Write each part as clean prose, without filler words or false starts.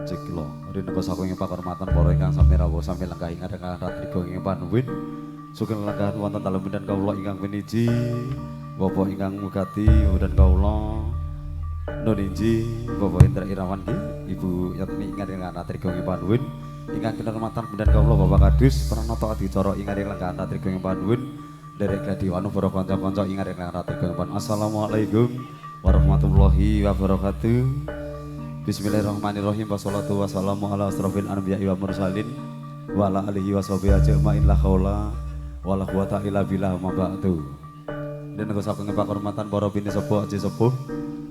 Ciklo rinengga saking pakurmatan para ingkang sami rawuh sami lenggah ing adheng ratriga ing panuwun sugeng lenggahan wonten dalem pinten kawula ingkang piniji Bapak ingkang mugati dan kawula nuninji Bapak Indra Irawan Ibu Yatmi ing adheng ratriga ing panuwun ingkang kinurmatan pinten kawula Bapak Kadus pranata adicara ing adheng lenggahan ratriga ing panuwun derek gladiwanu para kanca-kanca ing adheng ratriga ing panuwun. Assalamualaikum warahmatullahi wabarakatuh. Bismillahirrahmanirrahim. Wassalatu wassalamu ala asrofil anbiya'i wa mursalin wa ala alihi wa sahbihi ajma'in la haula wala quwata illa billah ma ba'du. Den saking pakurmatan para bini sepuh aji sepuh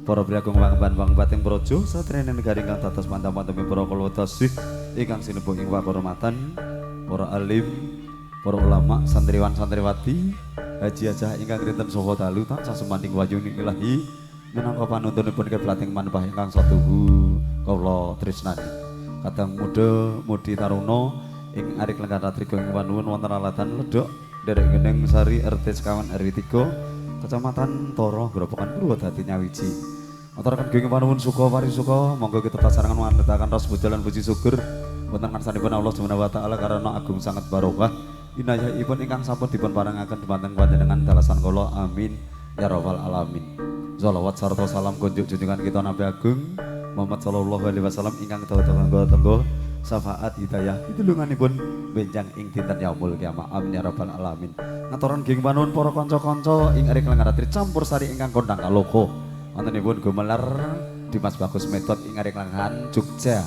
para priagung wangban bating projo satrene negari ingkang dados pantampantemi para kula tasih ingkang sinebut ing pakurmatan para alim para ulama santriwan santriwati haji hajah ingkang rinten saha dalu tansah sumanding wayuning ilahi minangka panuntunipun keblating manembah ingkang satuhu kawula tresnani kadang muda mudi taruna ing arik lenggan ratriga ing panuwun wonten alatan ledok derek geneng sari RT sekawan RW 3 Kecamatan Toro Grobogan Purwodadi Nyawiji aturaken ing panuwun suka pari suka monggo kita tasarangan manetaken ras bujalan puji syukur wonten ngarsanipun Allah Subhanahu wa taala karena agung sangat barokah inayahipun ingkang sampun dipun parengaken dumateng panjenengan dalasan kula amin ya rabbal alamin. Shalawat sarta salam kunjuk junjungan kita Nabi Agung Muhammad sallallahu alaihi wasallam ingkang tenggo syafaat hidayah pitulunganipun benjang ing dinten yaumul kiamah amin ya rabbal alamin. Ngaturan geng panuwun para kanca-kanca ing arek lengaratri campur sari ingkang kondang kaloka wontenipun gumelar Dimas Bagus Medot ing arek lengahan Jogja.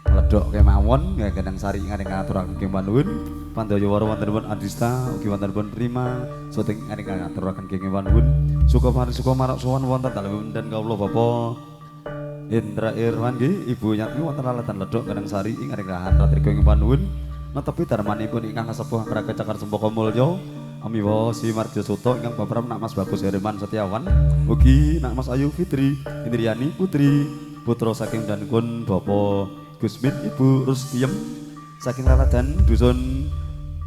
Ledok kemawon ya gendang sari ing arek ngaturaken geng panuwun Pandayawara wontenipun Adista ugi wontenipun Prima syuting ing arek ngaturaken geng panuwun suka suka marak sowan wonten dalem dan kawula Bapak Indra Irwan Ibu Yatmi wonten alatan ledok gendang sari ing arek ngaturaken ratriga ing panuwun netepi darmanipun ingkang kasepuh Anggraga Cakar Sempaka Mulya amiwa Si Mardjo Suto ingkang bapram Nak Mas Bagus Herman Setiawan ugi Nak Mas Ayu Fitri Indriani Putri putra saking danipun Bapak Gusmin Ibu Rustiem saking laladan dusun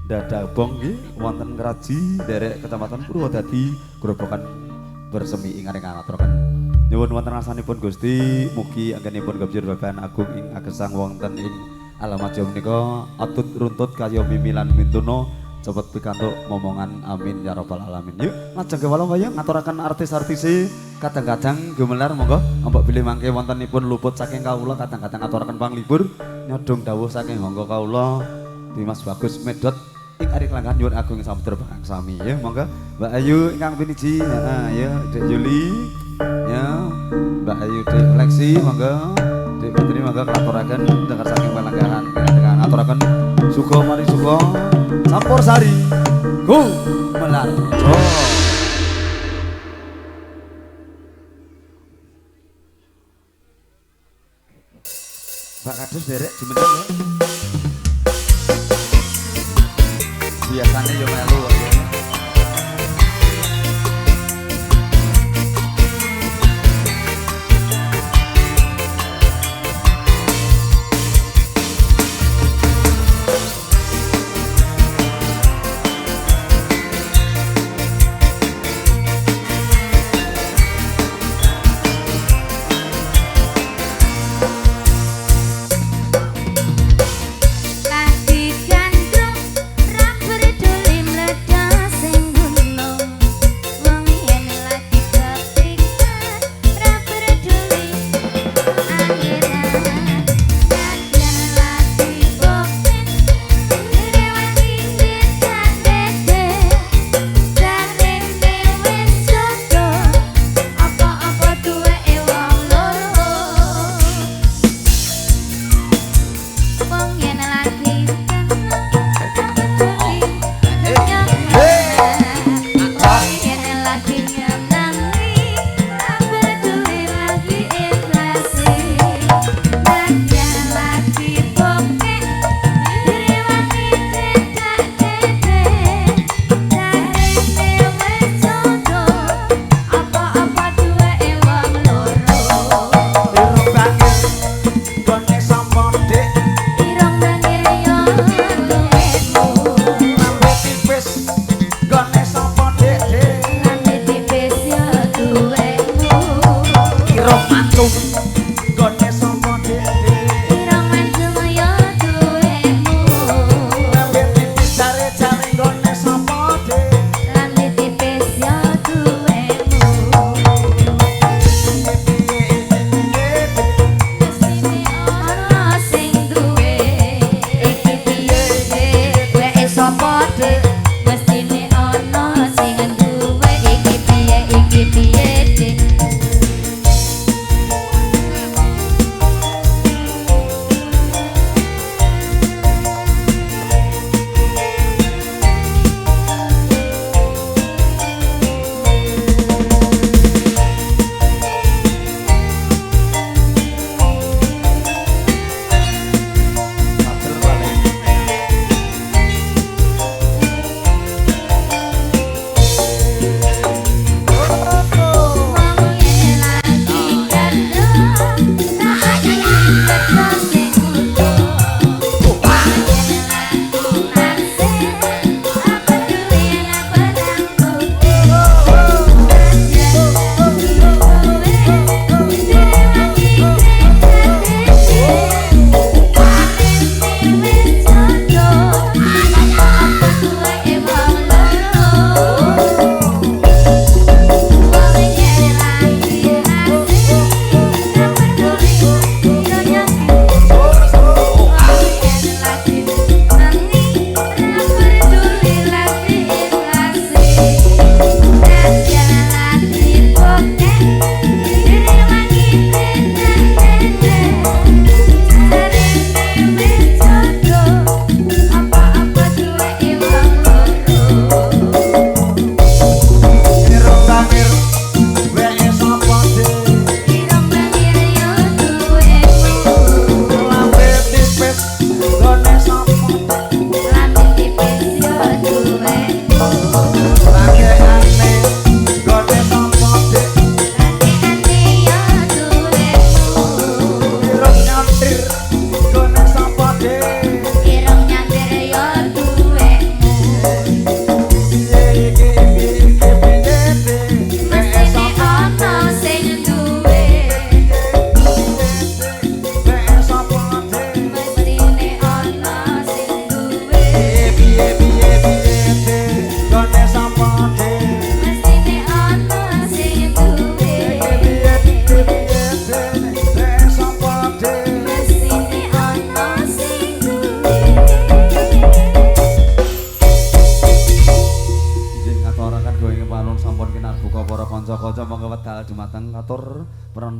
Dadabong wonten Kraji derek Kecamatan Purwodadi Grobogan bersemi ing areng ngaturaken nyuwun wonten rasanipun Gusti mugi anggenipun gebjur babagan agung ing agesang wonten ing alamat jawa menika atut runtut kaya mimilan mintuno cepet pikantuk momongan amin ya rabbal alamin. Yuk lajeng kawula wayah ngaturaken artis-artise kadang-kadang gumelar monggo ampok bilih mangke wontenipun luput saking kawula kadang-kadang ngaturaken panglipur nyodong dawuh saking hangga kawula Dimas Bagus Medot ing arik langgan nyuwun agung samudra sami ya monggo Mbak Ayu ingkang piniji ya Dek Yuli ya Mbak Ayu Dek Leksi monggo Dek Putri monggo ngaturaken dengar saking pelanggahan dengan ngaturaken suga mari suga campur sari go melarjo. Mbak Kadus derek jumeneng ya. Biasanya yo melu ya. Lagi gandrung rak berdolim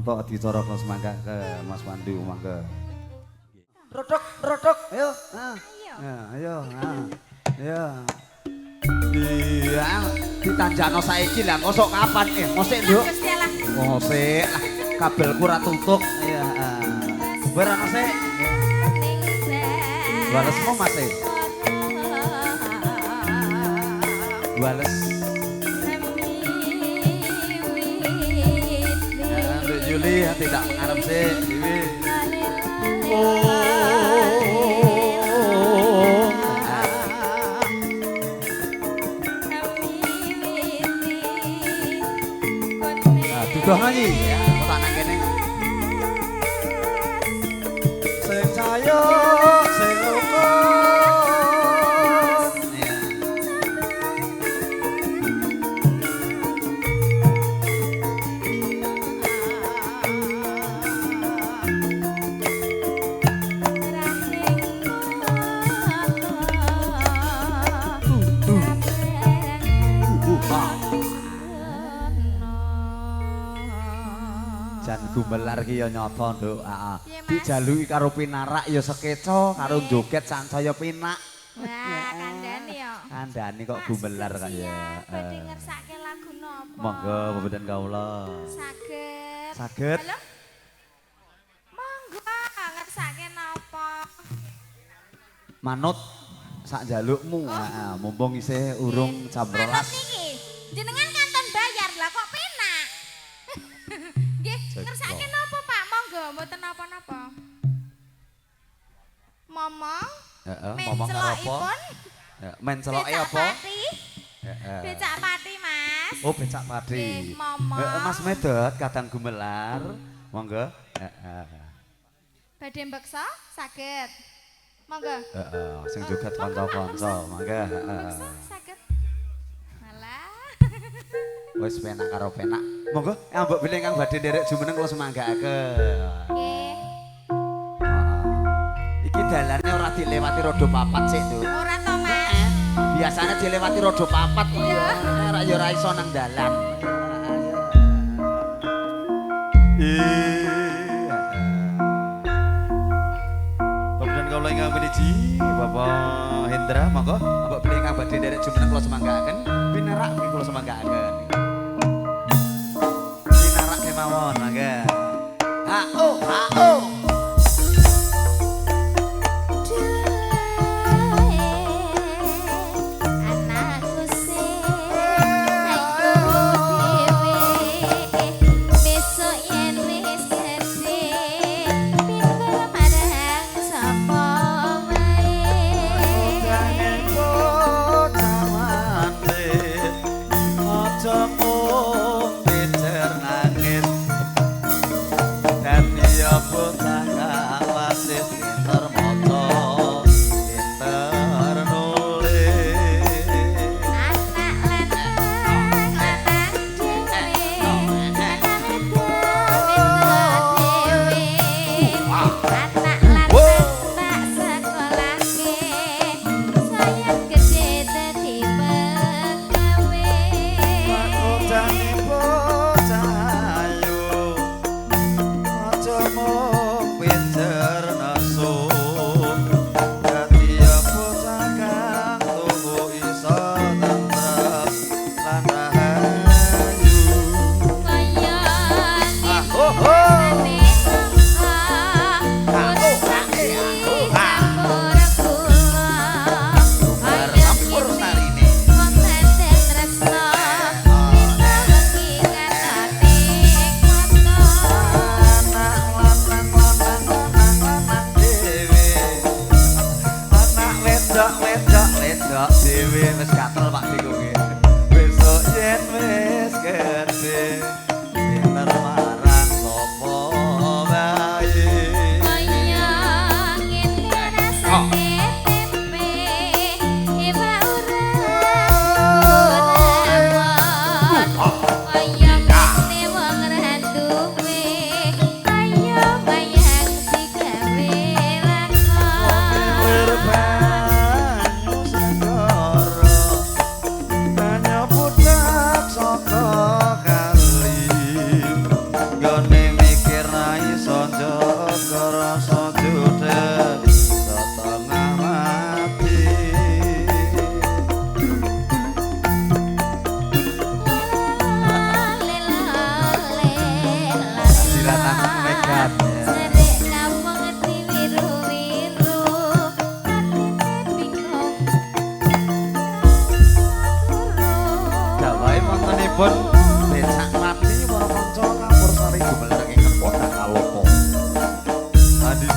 tok dicara kelas mangga ke Mas Pandu mangga. Rodok, ayo. Ayo. Ayo. Iya, ditanjano saiki lah, kosok kapan mosik nduk. Mosik lah, kabelku ora tutuk. Iya, bubar ana sik. Walesmu Mas e. Wales. Nduk Juli tidak mengarep sik, Dewi. Duh nyanyi ya, tak nang kene. Sing sayo, sing rukun. Ya. Jan gumelar ki ya nyata nduk, heeh. Dijaluki karo pinarak ya sekeca, karo joget sansaya pinak. Wah, kandhane ya. Kandhane kok gumelar kaya. Badhe ngersake lagu napa? Monggo pepeten kawula. Saged. Saged. Halo? Monggo ngersake napa? Manut sak jalukmu, heeh. Mumpung isih urung jam 12. Manut niki, jenengan kanton bayar lah kok penak. Nggih, ngersake napa Pak? Monggo, mboten napa-napa. Momong. Heeh, momong karo apa? Ya, men celoke apa? Heeh. Becak pati, Mas. Oh, becak pati. Nggih, momong. Heeh, Mas Medot kadang gumelar. Monggo. Heeh. Badhe mbeksa saged. Monggo. Heeh, sing joget kanca-kanca, mangga. Mbeksa saged. Malah. Wis penak karo penak. Monggo, ambek bilih kang badhe nderek jumeneng kula semanggaaken. Nggih. Iki dalane ora dilewati rodo papat sik, Nduk. Ora to, Mas. Biasanya dilewati rodo papat kok ya. Ora ya ora iso nang dalan. Pembudan kawula ingkang piniji, Bapak Hendra, monggo ambek bilih kang badhe nderek jumeneng kula semanggaaken. Pinarak nggih kula semanggaaken. Pinarak kemawon, mangga. Ha-oh. Anakku sing aku dhewe besok yen wis gedhe pinter marang sapa wae. Aja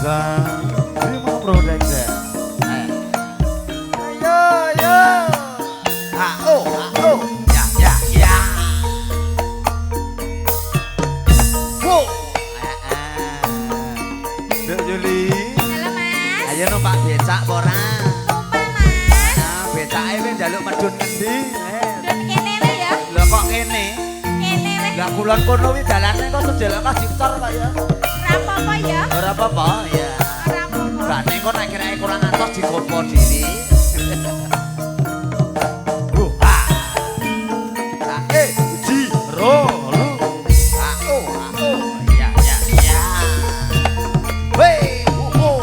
Zang Bima Production. Ayo, ayo. Ya, ya, ya. Wow. Dek Juli. Halo Mas. Ayo numpak becak apa ora? Numpang Mas. Nah, becake wis njaluk medun ngendi? Dan kene wae ya. Lah kok kene? Kene wae. Lah kulon kono wi dalane kok sedelok kok dicor kok ya. Ora apa-apa ya. Ora apa-apa ya. Ora apa-apa. Bane kok nek kira kurang atos digopo diri. Ji Ro Lu. Ya, ya, ya. Weh, wah.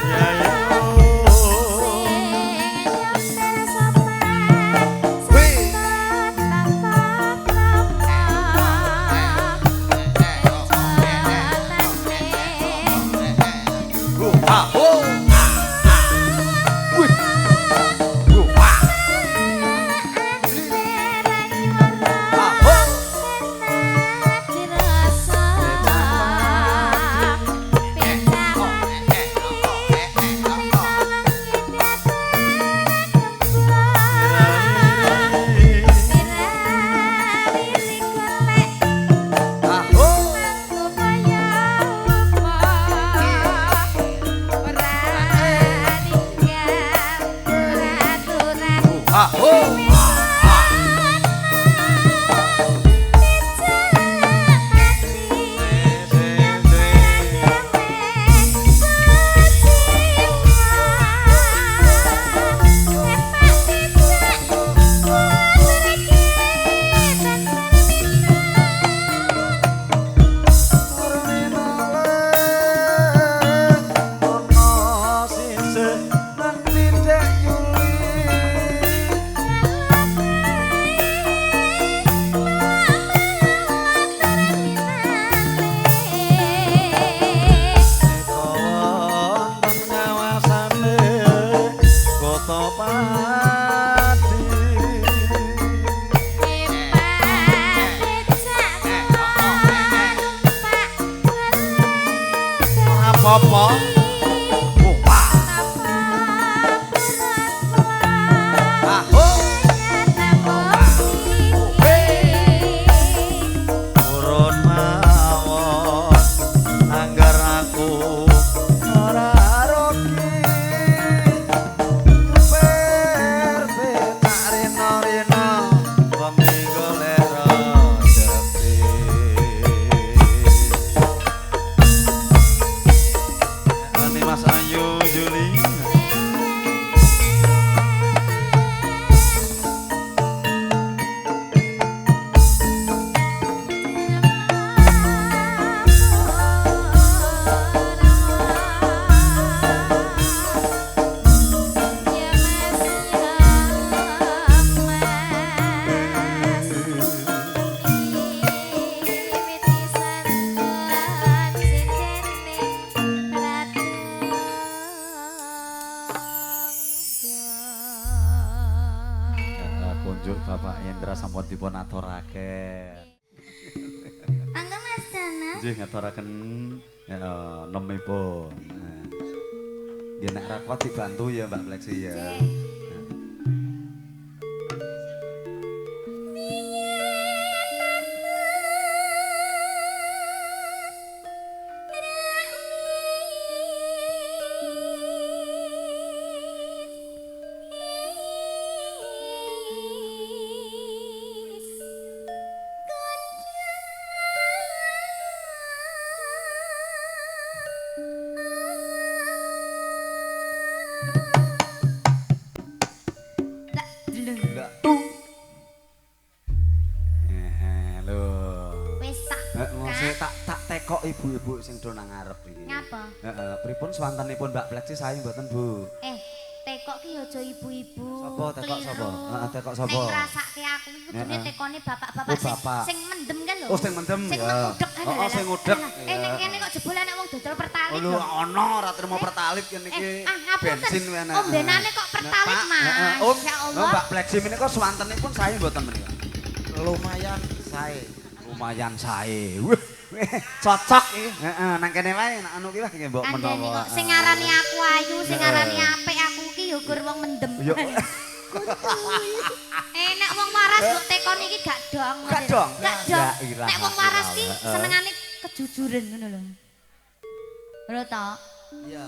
Ya ya. Apa? Urun mawon anggar aku ora roki per becak rino-rino wengi golek rezeki. Ini Mas Ayu Juli. Kunjuk Bapak Hendra sampun dipun aturaken. Angga Mas Dana. Nggih ngaturaken nemipun. Nggih nek ra kuat dibantu ya Mbak Pleksi ya. Tak tekok ibu-ibu sing do nang ngarep iki. Ngapa? Pripun swantenipun Mbak Pleksi sae mboten Bu? Tekok ki aja ibu-ibu. Sapa tekok sapa? Heeh tekok sapa? Nek ngrasake aku iku kudune tekone bapak-bapak sing mendem kan lho. Oh sing mendem Sing ya. ngudek. Heeh sing ngudek. Nek kene kok jebul ana wong dodol pertalit. Lho ana ora trimo pertalit kene iki. Bensin wene. Ombenane kok pertalit, Mas. Oh, Ya Allah. Mbak Pleksi menika swantenipun sae mboten menika. lumayan sae. Lumayan sae. Wih, cocok iki. Heeh, nang kene wae anu ki wae mbok Kandhani menawa. kok sing ngarani aku ayu, sing ngarani apik aku ki ya gur wong mendem. Yo. Nek wong waras mbok tekon iki gak dong. Gak dong? Gak dong. La ilaha Nek wong waras ki illallah. senengane kejujuran ngono lho. Lho to? Iya.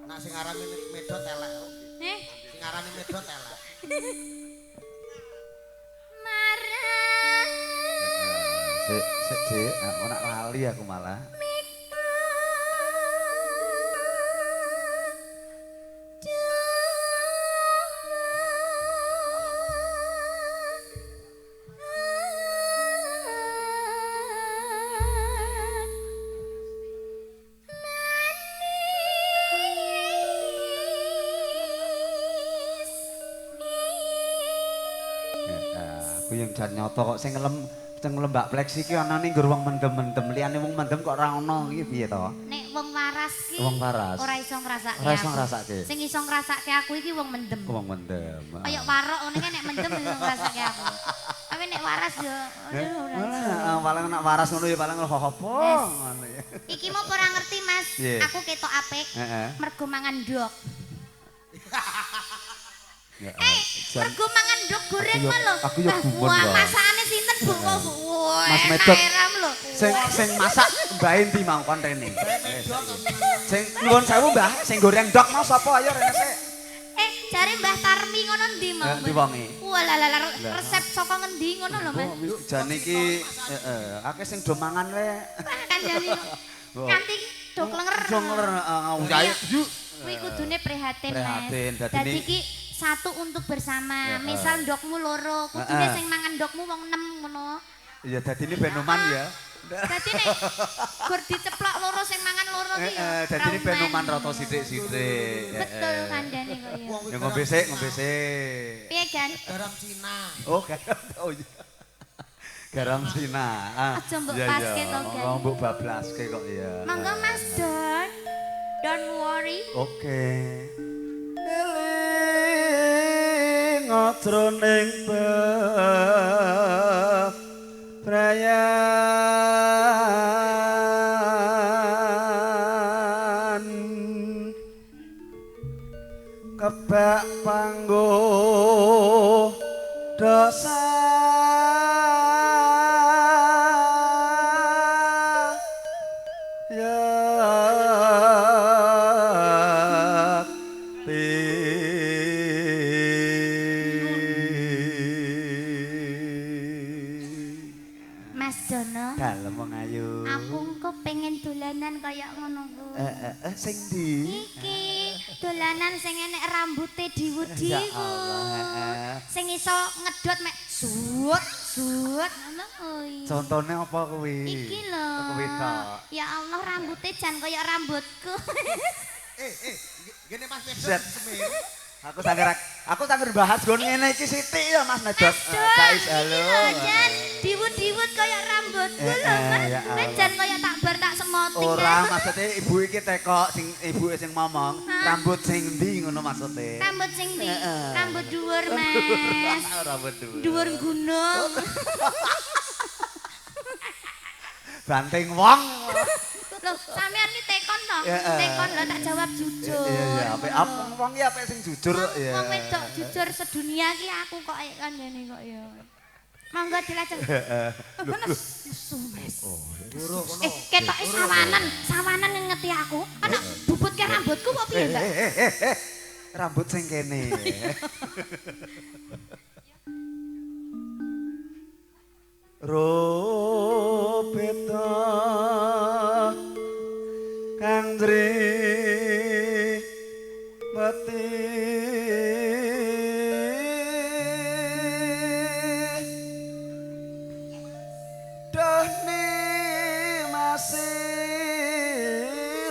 Nak sing arane medhot elek. Eh, Sing arane medhot elek. marah. Sik, Dik, ora lali aku malah. Aku yang jan nyoto kok sing lembak pleksi ki ana ning nggur wong mendem-mendem liyane wong mendem kok ora ono iki piye to? Nek wong waras ki Wong waras. ora iso ngrasake. Ora iso aku. ngrasake. Sing iso ngrasake aku iki wong mendem. Wong mendem. Kayak warok ngene kan nek mendem iso ngrasake aku. Tapi nek waras yo aduh ora iso. Paling nek waras ngono ya paling apa ngono ya. Iki mau ora ngerti Mas, Piye? aku ketok apik. Heeh. Mergo mangan ndok. Ya, Mergo mangan ndok goreng Aku yo- lho. aku yo gumun, Wah, Mbak. masakane sinten Bu? Mas Medot. Airam lho. Sing masak Mbah Endi mau kontene. Sing nuwun sewu Mbah, sing goreng ndok mau sapa ayo rene sik. Jare Mbah Tarmi ngono ndi mau? Ndi wonge? Walah resep saka ngendi ngono lho Mas. Jane iki heeh, akeh sing do mangan wae. Kan jane kanthi dok lenger. Jonger Iya. Kuwi kudune prihatin Mas. Prihatin, dadi Dadi ini- iki satu untuk bersama. Heeh. Misal ndokmu loro, kudune Heeh. sing mangan ndokmu wong 6 ngono. Ya dadi ini benoman ya. Dadi nek gur diceplok loro sing mangan loro ki ya. Dadi ini rauman. benoman rata sithik-sithik. Betul kandhane kok ya. Ya ngombe sik, ngombe sik. Piye kan? Garam Cina. Oh, garam. Oh iya. Garam Cina. Aja mbok Iya, paske iya. to, Gan. Oh, mbok bablaske kok ya. Monggo Mas Don. Don't worry. Oke. Eling ngodroning bebrayan kebak panggo dosa Mas Dono. Dalem wong ayu. Aku engko pengen dolanan kaya ngono kuwi. Sing ndi? Iki dolanan sing enek rambute diwudi Ya ku. Allah, Sing iso ngedot mek suut ngono kuwi. Contone apa kuwi? Iki lho. Kuwi tok. Ya Allah rambute jan kaya rambutku. Gini Mas Medhot Zet. semir. Aku sangger bahas gon ngene iki sithik ya Mas Medot. Guys, halo. Iki lho jan diwud-diwud kaya rambutku lho Mas. ya Nek jan kaya tak bar tak semoting. Ora maksudnya ibu iki teko sing ibu sing ngomong rambut sing ndi ngono maksudnya. Rambut sing ndi? Heeh. Rambut dhuwur Mas. Rambut dhuwur. Dhuwur gunung. Banting wong. Loh, sampean iki tekon to? Heeh. Tekon lho tak jawab jujur. Iya, apik wong iki apik sing jujur ya. Wong wedok jujur sedunia ki aku kok kan ngene kok ya. Monggo dilajeng. Ngono. Musuh, Mas. Ketoke sawanan ngeti aku. Anak bubutke rambutku kok piye, Mbak? Rambut sing kene. Robeta kang mati dahne masih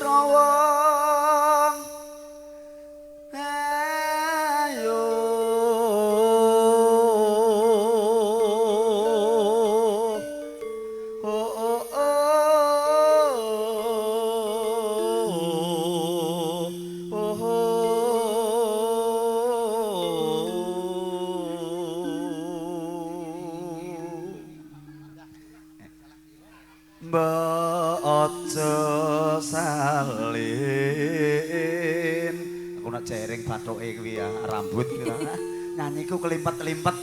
rawang ayo Mbok aja salin. Aku nak jering bathuke kuwi ya, rambut kuwi. Nyanyiku kelimpet-limpet.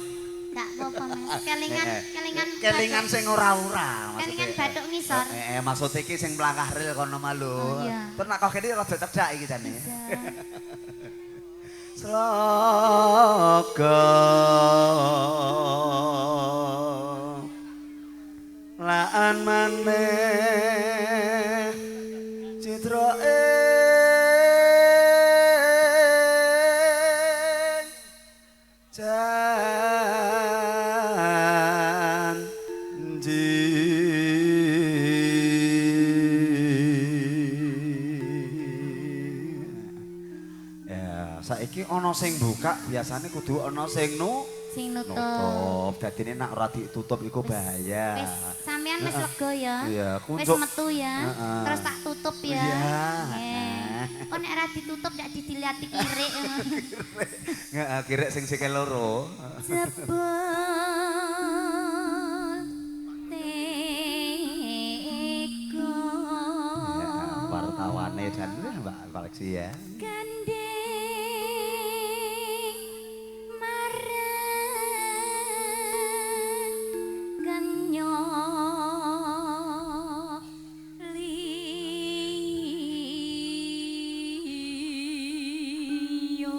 Ndak apa-apa Mas. Kelingan Kelingan sing ora-ora Kelingan bathuk ngisor. Maksud iki sing mlangkah ril kono malu. Oh, iya. Terus nak kok kene rada cedhak iki jane. Bisa. Sloga laan maneh citra saiki ana sing buka biasane kudu ana sing Nutup. nutup. Dadine nek ora ditutup iku bahaya. Wis sampean wis lega ya. Iya, Wis kunjuk. metu ya. Terus tak tutup ya. Iya. Kok nek ora ditutup ndak didiliati kirik. Nggak kirek sing sikil loro. Jebul teko. Ya, wartawane dan Mbak koleksi ya. Gandeng marang ganyo liyo.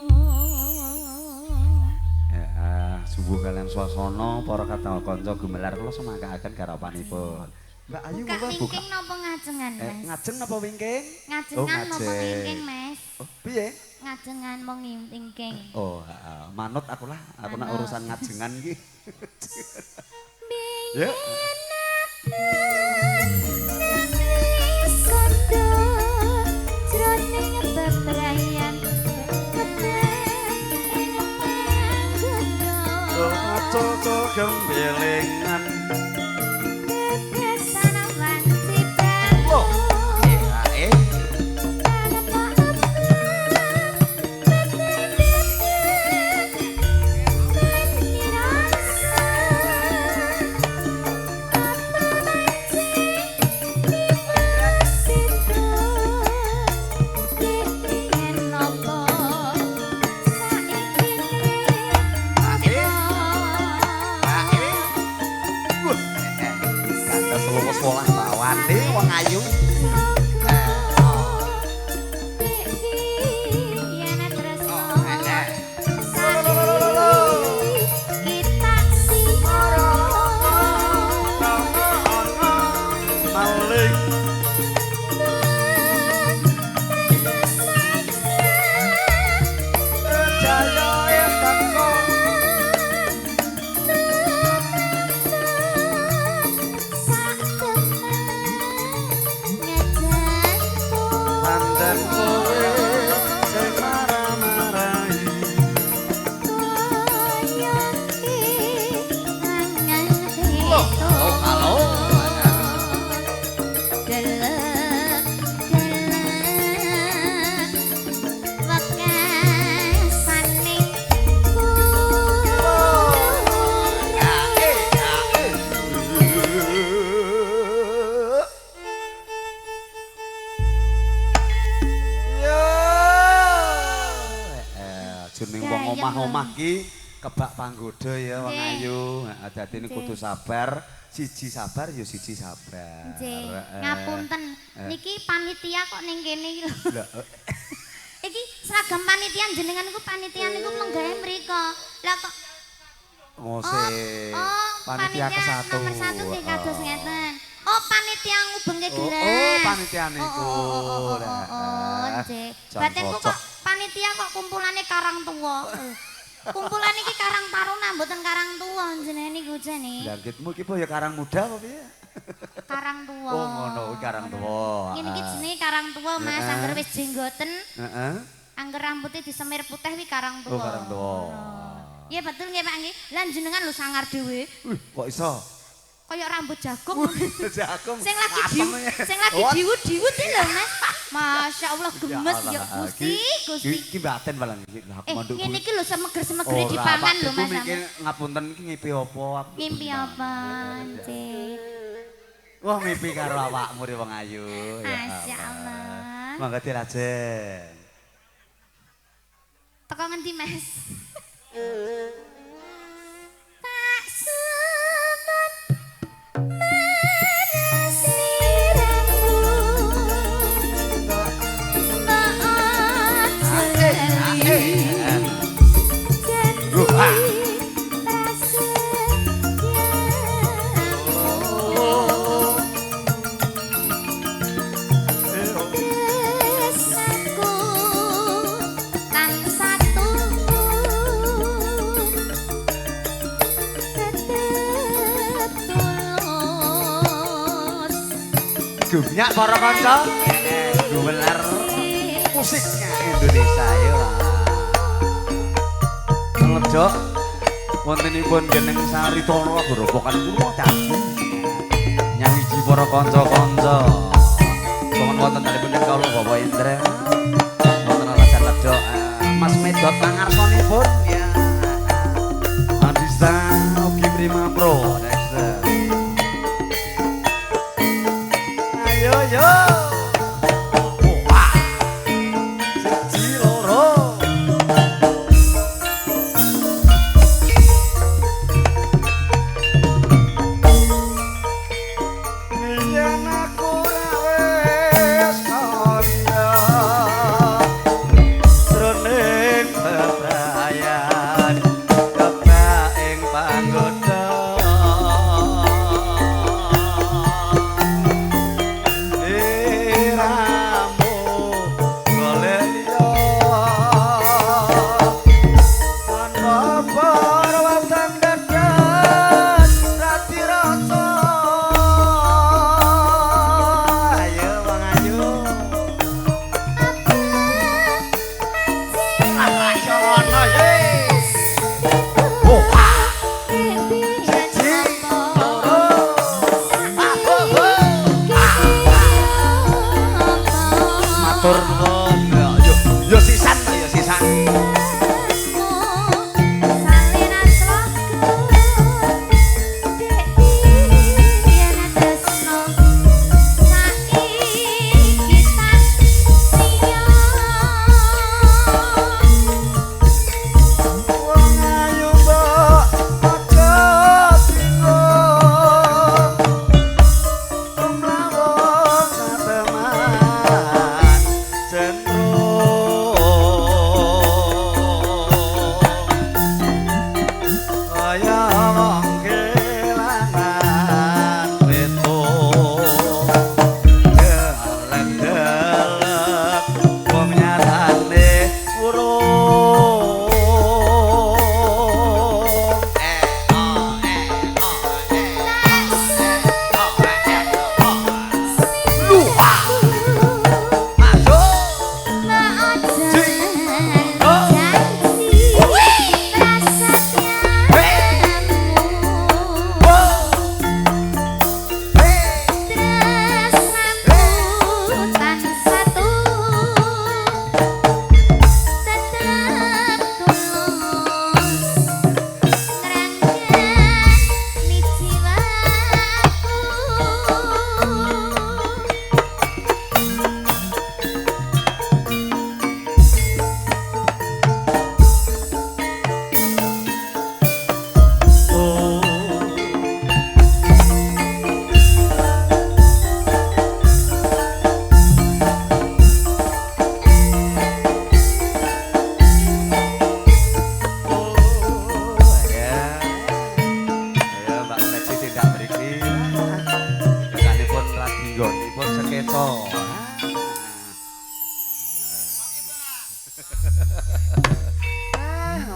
Subuh kalian swasana para kadang kanca gumelar kula semangkaaken garapanipun. Mbak Ayu Buka apa buka? wingking napa ngajengan, Mas? Ngajeng apa wingking? Ngajengan napa ngajeng. wingking, Mas? Oh, piye? Ngajengan mong wingking. Oh, manut aku lah. Aku nak Manut. urusan ngajengan iki. Biyen Ya. sondo jroning bebrayan ing manggono. Coco gembelengan. Kebiasaan wanci Loh, baru. Kata seluruh sekolah bawan deh, wong ayu. Maling. Jaya etako. Pandan kowe sing marah-marahi. Loh, halo. Jeneng wong omah-omah ki kebak panggoda ya wong ayu. Dadi ini kudu sabar, siji sabar ya siji sabar. Ngapunten, niki panitia kok ning kene iki lho. Lah, Iki seragam panitia jenengan niku panitia niku menggawe mriko. Lah kok panitia ke-1. Nomor 1 nggih kados ngeten. Oh, panitia ngubengke gelar. Oh, panitia niku. Oh, Lah, nggih. jam Batinku kocok. kok panitia kok kumpulane Karang Tuwa. Kumpulan iki Karang Taruna mboten Karang Tuwa jenenge niku jane. Lah kitmu ki ya karang muda apa piye? Karang Tuwa. Oh, ngono kuwi karang tuwa. Ngene iki jenenge Karang Tuwa, Mas. Angger wis jenggoten, Heeh. angger rambutnya disemir putih wi Karang Tuwa. Oh, karang tuwa. Iya betul nggih Pak nggih. Lan jenengan lho sangar dhewe. Kok iso? Kaya rambut jagung. Jagung. Sing lagi Asem diu, ya. sing lagi What? diwut-diwut iki lho, Mas. Masya Allah gemes ya Allah, Gusti, Gusti. Iki baten malah iki. Aku manduk. Ngene iki lho semeger-semegere dipangan lho, Mas. Mikir ngapunten iki ngipi apa? Ngimpi apa, Cik? Wah mimpi karo awakmu ri wong ayu. Masya Allah. Mangga dirajen. Teko ngendi Mas? Tak sempat Gumnya para kanca, gumelar musiknya Indonesia ya. Ngledok wontenipun geneng Saritono Gerobokan kula dadi nyawiji para kanca-kanca. Wonten wonten dalipun kawula Bapak Indra. Wonten alasan ledok Mas Medot pangarsanipun ya. Andisa ugi Prima Pro. Yo yo. Wah. Siji loro. Yen aku wis kaya jroning bebrayan kebak ing panggoda. Matur nuwun. Yo sisan ta yo sisan.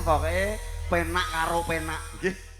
Pokoke penak karo penak nggih.